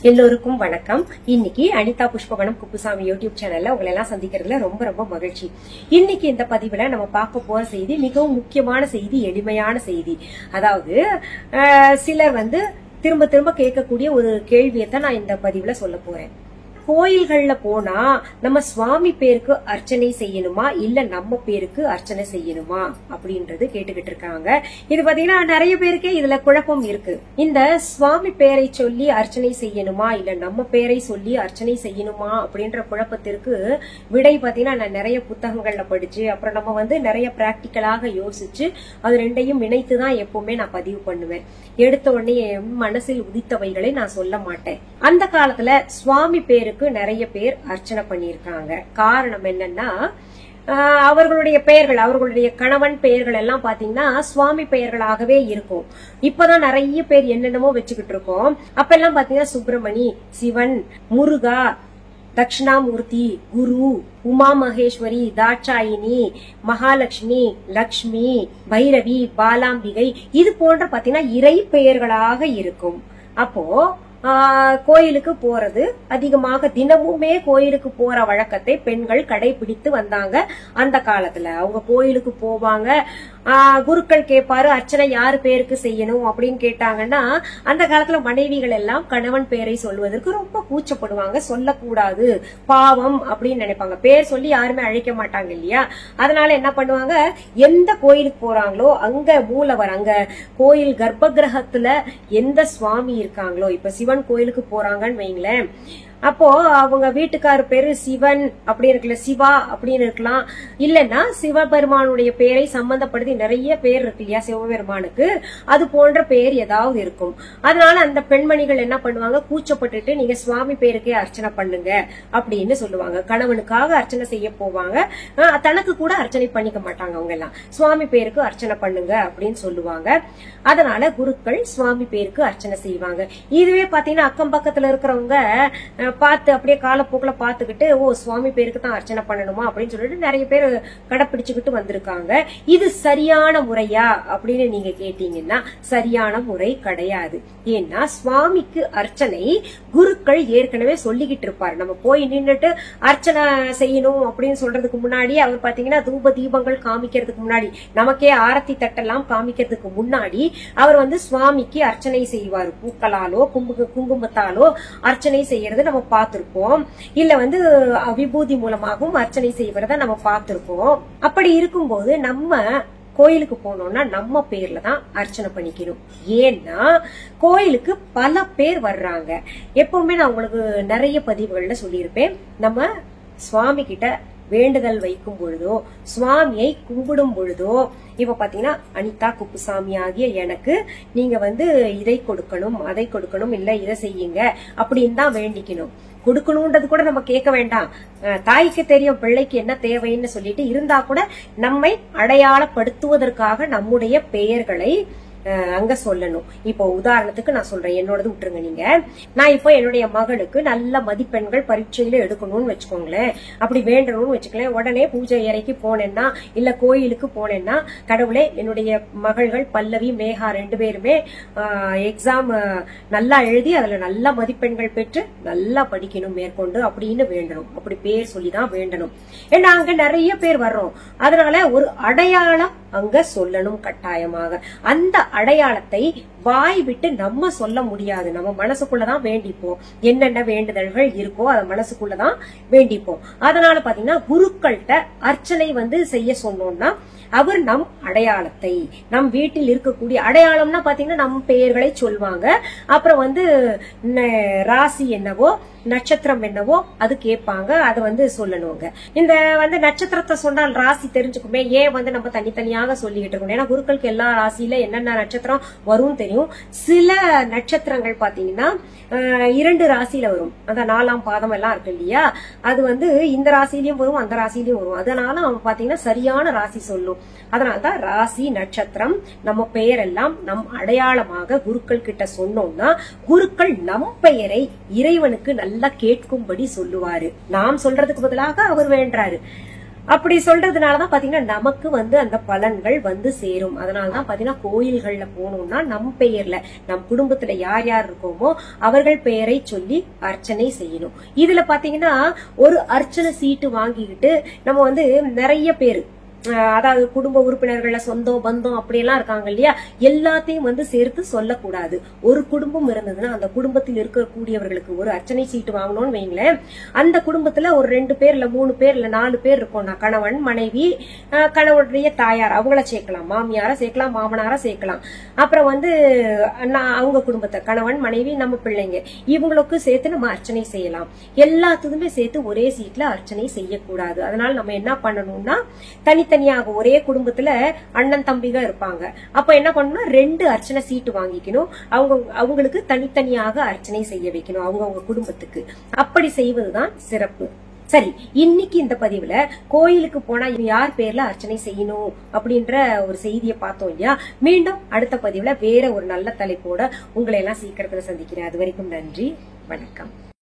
எல்லோருக்கும் வணக்கம். இன்னைக்கு அனிதா புஷ்பவனம் குப்புசாமி யூடியூப் சேனல்ல உங்களை எல்லாம் சந்திக்கிறதுல ரொம்ப ரொம்ப மகிழ்ச்சி. இன்னைக்கு இந்த பதிவுல நம்ம பார்க்க போற செய்தி மிகவும் முக்கியமான செய்தி, எளிமையான செய்தி. அதாவது சிலர் திரும்ப திரும்ப கேட்கக்கூடிய ஒரு கேள்வியத்தான் நான் இந்த பதிவுல சொல்ல போறேன். கோயில்கள்ல போனா நம்ம சுவாமி பேருக்கு அர்ச்சனை செய்யணுமா இல்ல நம்ம பேருக்கு அர்ச்சனை செய்யணுமா அப்படின்றது கேட்டுக்கிட்டு இருக்காங்க. இது பாத்தீங்கன்னா நிறைய பேருக்கே இதுல குழப்பம் இருக்கு. இந்த சுவாமி பேரை சொல்லி அர்ச்சனை செய்யணுமா இல்ல நம்ம பேரை சொல்லி அர்ச்சனை செய்யணுமா அப்படின்ற குழப்பத்திற்கு விடை பாத்தீங்கன்னா நான் நிறைய புத்தகங்கள்ல படிச்சு அப்புறம் நம்ம நிறைய பிராக்டிக்கலாக யோசிச்சு அது ரெண்டையும் இணைத்துதான் எப்பவுமே நான் பதிவு பண்ணுவேன். எடுத்த உடனே மனசில் உதித்தவைகளை நான் சொல்ல மாட்டேன். அந்த காலத்துல சுவாமி பேருக்கு நிறைய பேர் அர்ச்சனை பண்ணிருக்காங்க. காரணம் என்னன்னா அவர்களுடைய பெயர்கள், அவர்களுடைய கணவன் பெயர்கள் எல்லாம் பாத்தீங்கன்னா சுவாமி பெயர்களாகவே இருக்கும். இப்பதான் நிறைய பேர் என்னென்னமோ வச்சுக்கிட்டு இருக்கோம். அப்ப எல்லாம் பாத்தீங்கன்னா சுப்பிரமணி, சிவன், முருகா, தட்சிணாமூர்த்தி, குரு, உமா மகேஸ்வரி, தாட்சாயினி, மகாலட்சுமி, லக்ஷ்மி, பைரவி, பாலாம்பிகை, இது போன்ற பாத்தீங்கன்னா இறை பெயர்களாக இருக்கும். அப்போ கோயிலுக்கு போறது அதிகமாக தினமுமே கோயிலுக்கு போற வழக்கத்தை பெண்கள் கடைபிடித்து வந்தாங்க. அந்த காலத்துல அவங்க கோயிலுக்கு போவாங்க. குருக்கள் கேட்பாரு அர்ச்சனை யாரு பேருக்கு செய்யணும் அப்படின்னு கேட்டாங்கன்னா அந்த காலத்துல மனைவிகள் எல்லாம் கணவன் பேரை சொல்வதற்கு ரொம்ப கூச்சப்படுவாங்க. சொல்லக்கூடாது, பாவம் அப்படின்னு நினைப்பாங்க. பேர் சொல்லி யாருமே அழைக்க மாட்டாங்க இல்லையா? அதனால என்ன பண்ணுவாங்க, எந்த கோயிலுக்கு போறாங்களோ அங்க மூலவர், அங்க கோயில் கர்ப்ப கிரகத்துல எந்த சுவாமி இருக்காங்களோ, இப்ப சிவன் கோயிலுக்கு போறாங்கன்னு வைங்களேன், அப்போ அவங்க வீட்டுக்காரு பேரு சிவன் அப்படி இருக்குல்ல, சிவா அப்படின்னு இருக்கலாம். இல்லன்னா சிவபெருமானுடைய பேரை சம்பந்தப்படுத்தி நிறைய பேர் இருக்கு இல்லையா சிவபெருமானுக்கு, அது போன்ற பேர் ஏதாவது இருக்கும். அதனால அந்த பெண்மணிகள் என்ன பண்ணுவாங்க, கூச்சப்பட்டுட்டு நீங்க சுவாமி பேருக்கே அர்ச்சனை பண்ணுங்க அப்படின்னு சொல்லுவாங்க. கணவனுக்காக அர்ச்சனை செய்ய போவாங்க, தனக்கு கூட அர்ச்சனை பண்ணிக்க மாட்டாங்க. அவங்க எல்லாம் சுவாமி பேருக்கு அர்ச்சனை பண்ணுங்க அப்படின்னு சொல்லுவாங்க. அதனால குருக்கள் சுவாமி பேருக்கு அர்ச்சனை செய்வாங்க. இதுவே பாத்தீங்கன்னா அக்கம் பக்கத்துல இருக்கிறவங்க பார்த்து அப்படியே காலப்போக்கில் பார்த்துக்கிட்டு ஓ சுவாமி பேருக்கு தான் அர்ச்சனை பண்ணணுமா அப்படின்னு சொல்லிட்டு நிறைய பேர் கடைப்பிடிச்சுக்கிட்டு வந்திருக்காங்க. இது சரியான முறையா அப்படின்னு நீங்க கேட்டீங்கன்னா சரியான முறை கிடையாது. ஏன்னா சுவாமிக்கு அர்ச்சனை குருக்கள் ஏற்கனவே சொல்லிக்கிட்டு இருப்பாரு. நம்ம போய் நின்றுட்டு அர்ச்சனை செய்யணும் அப்படின்னு சொல்றதுக்கு முன்னாடி அவர் பாத்தீங்கன்னா தூப தீபங்கள் காமிக்கிறதுக்கு முன்னாடி, நமக்கே ஆரத்தி தட்டெல்லாம் காமிக்கிறதுக்கு முன்னாடி அவர் சுவாமிக்கு அர்ச்சனை செய்வார். பூக்களாலோ குங்குமத்தாலோ அர்ச்சனை செய்யறது நம்ம பார்த்திருப்போம். இல்ல விபூதி மூலமாகவும் அர்ச்சனை செய்வதை நம்ம பார்த்திருப்போம். அப்படி இருக்கும்போது நம்ம கோயிலுக்கு போனோம்னா நம்ம பேர்ல தான் அர்ச்சனை பண்ணிக்கணும். ஏன்னா கோயிலுக்கு பல பேர் வர்றாங்க. எப்பவுமே நான் உங்களுக்கு நிறைய பதிவுகள்ல சொல்லியிருப்பேன், நம்ம சுவாமி கிட்ட வேண்டுதல் வைக்கும் பொழுதோ சுவாமியை கும்பிடும் பொழுதோ இப்ப பாத்தீங்கன்னா அனிதா குப்புசாமி ஆகிய எனக்கு நீங்க இதை கொடுக்கணும், அதை கொடுக்கணும், இல்ல இதை செய்யுங்க அப்படின்னு தான் வேண்டிக்கணும். கொடுக்கணும்ன்றது கூட நம்ம கேட்க வேண்டாம். தாய்க்கு தெரியும் பிள்ளைக்கு என்ன தேவைன்னு சொல்லிட்டு இருந்தா கூட நம்மை அடையாளப்படுத்துவதற்காக நம்முடைய பெயர்களை அங்க சொல்லணும். இப்போ உதாரணத்துக்கு நான் சொல்றேன், என்னோடது விட்டுருங்க நீங்க. நான் இப்போ என்னுடைய மகளுக்கு நல்ல மதிப்பெண்கள் பரீட்சையில எடுக்கணும்னு வச்சுக்கோங்களேன், அப்படி வேண்டணும்னு வச்சுக்கலேன். உடனே பூஜை அறைக்கு போனேன்னா இல்ல கோயிலுக்கு போனேன்னா, கடவுளே என்னுடைய மகள்கள் பல்லவி, மேகா 2 பேருமே எக்ஸாம் நல்லா எழுதி அதுல நல்ல மதிப்பெண்கள் பெற்று நல்லா படிக்கணும் மேற்கொண்டு அப்படின்னு வேண்டணும். அப்படி பேர் சொல்லிதான் வேண்டணும். ஏன்னா அங்க நிறைய பேர் வர்றோம். அதனால ஒரு அடையாளம் அங்க சொல்லணும் கட்டாயமாக. அந்த அடையாளத்தை வாய் விட்டு நம்ம சொல்ல முடியாது. நம்ம மனசுக்குள்ளதான் வேண்டிப்போம். என்னென்ன வேண்டுதல்கள் இருக்கோ அதை மனசுக்குள்ளதான் வேண்டிப்போம். அதனால பாத்தீங்கன்னா குருக்கள்கிட்ட அர்ச்சனை செய்ய சொன்னோம்னா அவர் நம் அடையாளத்தை, நம் வீட்டில் இருக்கக்கூடிய அடையாளம்னா பாத்தீங்கன்னா நம் பெயர்களை சொல்வாங்க. அப்புறம் ராசி என்னவோ நட்சத்திரம் என்னவோ அது கேட்பாங்க, அதை சொல்லணுங்க. இந்த நட்சத்திரத்தை சொன்னால் ராசி தெரிஞ்சுக்குமே, ஏன் நம்ம தனித்தனியாக சொல்லிக்கிட்டு இருக்கணும்? ஏன்னா குருக்களுக்கு எல்லா ராசியில என்னென்ன நட்சத்திரம் வரும் தெரியும். சில நட்சத்திரங்கள் பாத்தீங்கன்னா 2 ராசியில வரும். அந்த 4ஆம் பாதம் எல்லாம் இருக்கு இல்லையா, அது இந்த ராசியிலயும் வரும் அந்த ராசியிலயும் வரும். அதனால அவன் பாத்தீங்கன்னா சரியான ராசி சொல்லும். அதனாலதான் ராசி நட்சத்திரம் நம்ம பெயர் எல்லாம் நம் அடையாளமாக குருக்கள் கிட்ட சொன்னோம்னா குருக்கள் நம் பெயரை இறைவனுக்கு நல்லா கேட்கும்படி சொல்லுவாரு. நாம் சொல்றதுக்கு பதிலாக அவர் வேண்டாரு. அப்படி சொல்றதுனாலதான் பாத்தீங்கன்னா நமக்கு அந்த பலன்கள் சேரும். அதனாலதான் பாத்தீங்கன்னா கோயில்கள்ல போனோம்னா நம் பெயர்ல நம் குடும்பத்துல யார் யார் இருக்கோமோ அவர்கள் பெயரை சொல்லி அர்ச்சனை செய்யணும். இதுல பாத்தீங்கன்னா ஒரு அர்ச்சனை சீட்டு வாங்கிக்கிட்டு நம்ம நிறைய பேரு, அதாவது குடும்ப உறுப்பினர்கள சொந்தம் பந்தம் அப்படியெல்லாம் இருக்காங்க இல்லையா, எல்லாத்தையும் சேர்த்து சொல்லக்கூடாது. ஒரு குடும்பம் இருந்ததுன்னா அந்த குடும்பத்தில் இருக்கக்கூடியவர்களுக்கு ஒரு அர்ச்சனை சீட்டு வாங்கணும்னு வைங்களேன். அந்த குடும்பத்துல ஒரு 2 பேர் இல்ல 3 பேர் இல்ல 4 பேர் இருக்கோம்னா கணவன் மனைவி, கணவனுடைய தாயார் அவங்கள சேர்க்கலாம், மாமியார சேர்க்கலாம், மாமனார சேர்க்கலாம். அப்புறம் அவங்க குடும்பத்தை கணவன் மனைவி நம்ம பிள்ளைங்க இவங்களுக்கு சேர்த்து நம்ம அர்ச்சனை செய்யலாம். எல்லாத்துக்குமே சேர்த்து ஒரே சீட்ல அர்ச்சனை செய்யக்கூடாது. அதனால நம்ம என்ன பண்ணணும்னா தனித்தனியாக ஒரே குடும்பத்துல அண்ணன் தம்பிக இருப்பாங்க. அப்ப என்ன பண்ணணும்னா 2 அர்ச்சனை சீட்டு வாங்கிக்கணும். அவங்களுக்கு தனித்தனியாக அர்ச்சனை செய்ய வைக்கணும் அவங்க குடும்பத்துக்கு. அப்படி செய்வதுதான் சிறப்பு. சரி, இன்னைக்கு இந்த பதிவுல கோயிலுக்கு போனா யார் பேர்ல அர்ச்சனை செய்யணும் அப்படின்ற ஒரு செய்தியை பார்த்தோம் இல்லையா. மீண்டும் அடுத்த பதிவுல வேற ஒரு நல்ல தலைப்போட உங்களை எல்லாம் சீக்கிரத்துல சந்திக்கிறேன். அது வரைக்கும் நன்றி, வணக்கம்.